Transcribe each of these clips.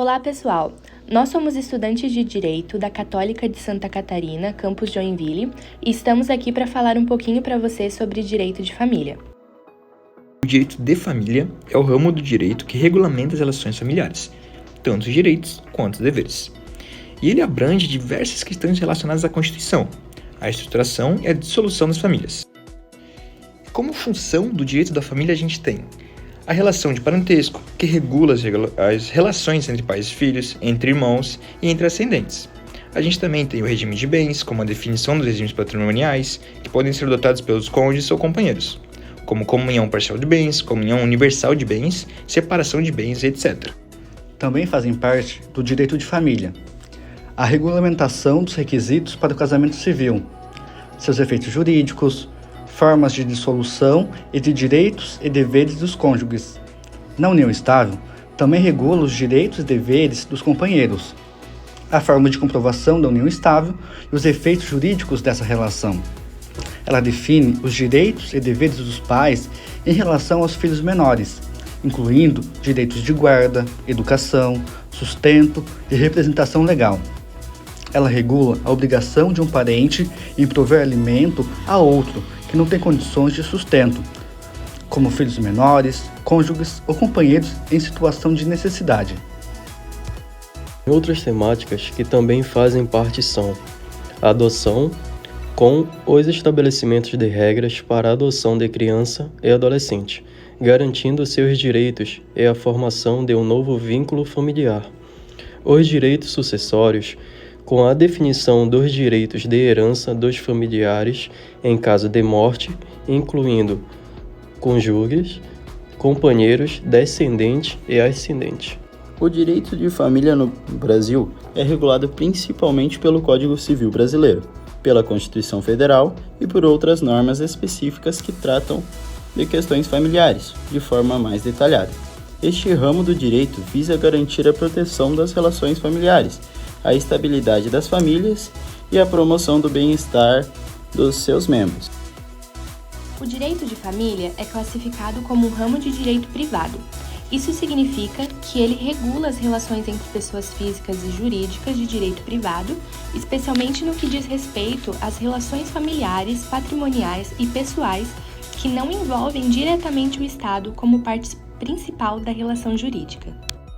Olá, pessoal! Nós somos estudantes de Direito da Católica de Santa Catarina, campus Joinville, e estamos aqui para falar um pouquinho para você sobre direito de família. O direito de família é o ramo do direito que regulamenta as relações familiares, tanto os direitos quanto os deveres. E ele abrange diversas questões relacionadas à Constituição, à estruturação e à dissolução das famílias. Como função do direito da família a gente tem a relação de parentesco, que regula as relações entre pais e filhos, entre irmãos e entre ascendentes. A gente também tem o regime de bens, como a definição dos regimes patrimoniais, que podem ser adotados pelos cônjuges ou companheiros, como comunhão parcial de bens, comunhão universal de bens, separação de bens, etc. Também fazem parte do direito de família a regulamentação dos requisitos para o casamento civil, seus efeitos jurídicos, formas de dissolução e de direitos e deveres dos cônjuges. Na união estável, também regula os direitos e deveres dos companheiros, a forma de comprovação da união estável e os efeitos jurídicos dessa relação. Ela define os direitos e deveres dos pais em relação aos filhos menores, incluindo direitos de guarda, educação, sustento e representação legal. Ela regula a obrigação de um parente em prover alimento a outro que não tem condições de sustento, como filhos menores, cônjuges ou companheiros em situação de necessidade. Outras temáticas que também fazem parte são a adoção, com os estabelecimentos de regras para a adoção de criança e adolescente, garantindo seus direitos e a formação de um novo vínculo familiar. Os direitos sucessórios, com a definição dos direitos de herança dos familiares em caso de morte, incluindo cônjuges, companheiros, descendentes e ascendentes. O direito de família no Brasil é regulado principalmente pelo Código Civil Brasileiro, pela Constituição Federal e por outras normas específicas que tratam de questões familiares, de forma mais detalhada. Este ramo do direito visa garantir a proteção das relações familiares, a estabilidade das famílias e a promoção do bem-estar dos seus membros. O direito de família é classificado como um ramo de direito privado. Isso significa que ele regula as relações entre pessoas físicas e jurídicas de direito privado, especialmente no que diz respeito às relações familiares, patrimoniais e pessoais que não envolvem diretamente o Estado como parte principal da relação jurídica.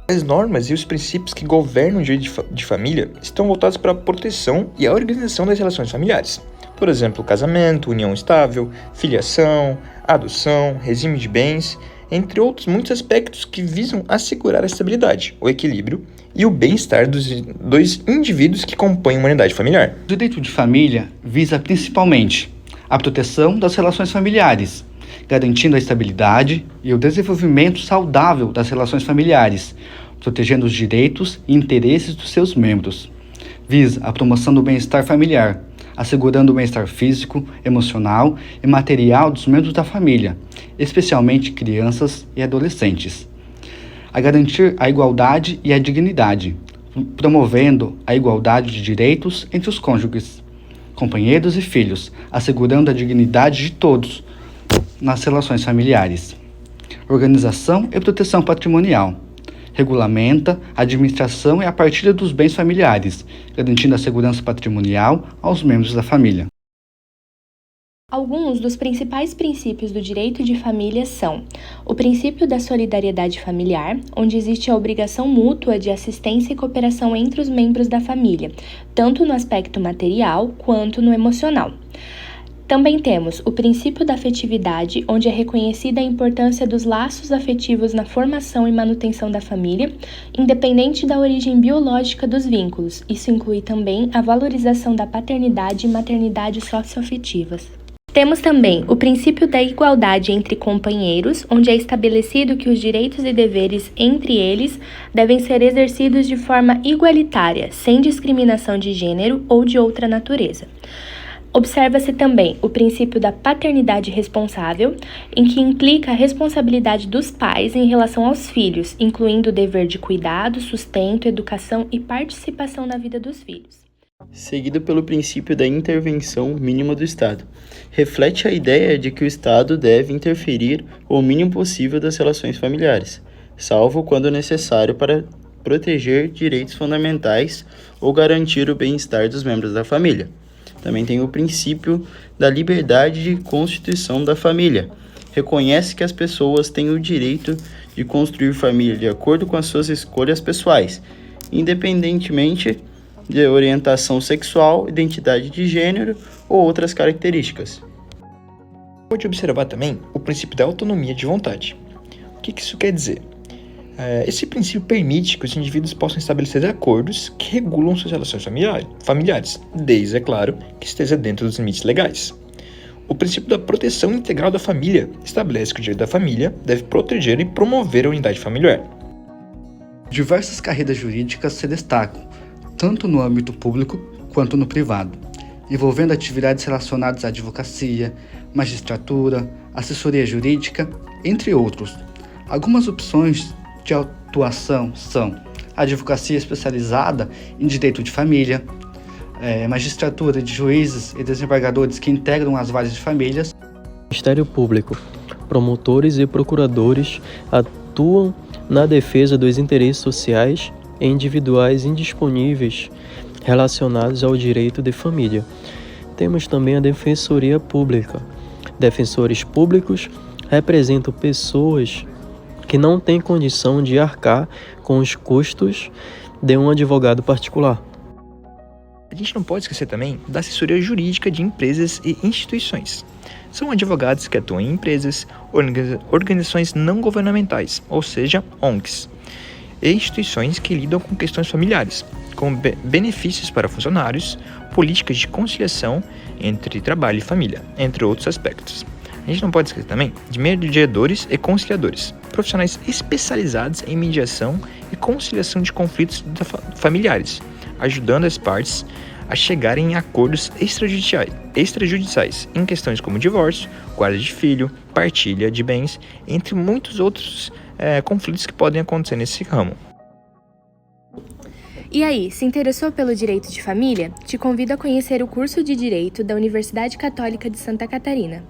As normas e os princípios que governam o direito de família estão voltados para a proteção e a organização das relações familiares. Por exemplo, casamento, união estável, filiação, adoção, regime de bens, entre outros muitos aspectos que visam assegurar a estabilidade, o equilíbrio e o bem-estar dos indivíduos que compõem a humanidade familiar. O direito de família visa principalmente a proteção das relações familiares, garantindo a estabilidade e o desenvolvimento saudável das relações familiares, protegendo os direitos e interesses dos seus membros. Visa a promoção do bem-estar familiar, assegurando o bem-estar físico, emocional e material dos membros da família, especialmente crianças e adolescentes. A garantir a igualdade e a dignidade, promovendo a igualdade de direitos entre os cônjuges, companheiros e filhos, assegurando a dignidade de todos nas relações familiares. Organização e proteção patrimonial. Regulamenta a administração e a partilha dos bens familiares, garantindo a segurança patrimonial aos membros da família. Alguns dos principais princípios do direito de família são o princípio da solidariedade familiar, onde existe a obrigação mútua de assistência e cooperação entre os membros da família, tanto no aspecto material quanto no emocional. Também temos o princípio da afetividade, onde é reconhecida a importância dos laços afetivos na formação e manutenção da família, independente da origem biológica dos vínculos. Isso inclui também a valorização da paternidade e maternidade socioafetivas. Temos também o princípio da igualdade entre companheiros, onde é estabelecido que os direitos e deveres entre eles devem ser exercidos de forma igualitária, sem discriminação de gênero ou de outra natureza. Observa-se também o princípio da paternidade responsável, em que implica a responsabilidade dos pais em relação aos filhos, incluindo o dever de cuidado, sustento, educação e participação na vida dos filhos. Seguido pelo princípio da intervenção mínima do Estado. Reflete a ideia de que o Estado deve interferir o mínimo possível das relações familiares, salvo quando necessário para proteger direitos fundamentais ou garantir o bem-estar dos membros da família. Também tem o princípio da liberdade de constituição da família. Reconhece que as pessoas têm o direito de construir família de acordo com as suas escolhas pessoais, independentemente de orientação sexual, identidade de gênero ou outras características. Pode observar também o princípio da autonomia de vontade. O que isso quer dizer? Esse princípio permite que os indivíduos possam estabelecer acordos que regulam suas relações familiares, desde, é claro, que esteja dentro dos limites legais. O princípio da proteção integral da família estabelece que o direito da família deve proteger e promover a unidade familiar. Diversas carreiras jurídicas se destacam, tanto no âmbito público quanto no privado, envolvendo atividades relacionadas à advocacia, magistratura, assessoria jurídica, entre outros. Algumas opções de atuação são a advocacia especializada em direito de família, magistratura de juízes e desembargadores que integram as varas de famílias. Ministério Público, promotores e procuradores atuam na defesa dos interesses sociais e individuais indisponíveis relacionados ao direito de família. Temos também a Defensoria Pública. Defensores públicos representam pessoas que não têm condição de arcar com os custos de um advogado particular. A gente não pode esquecer também da assessoria jurídica de empresas e instituições. São advogados que atuam em empresas, organizações não governamentais, ou seja, ONGs, e instituições que lidam com questões familiares, como benefícios para funcionários, políticas de conciliação entre trabalho e família, entre outros aspectos. A gente não pode esquecer também de mediadores e conciliadores, profissionais especializados em mediação e conciliação de conflitos familiares, ajudando as partes a chegarem em acordos extrajudiciais em questões como divórcio, guarda de filho, partilha de bens, entre muitos outros conflitos que podem acontecer nesse ramo. E aí, se interessou pelo direito de família? Te convido a conhecer o curso de Direito da Universidade Católica de Santa Catarina.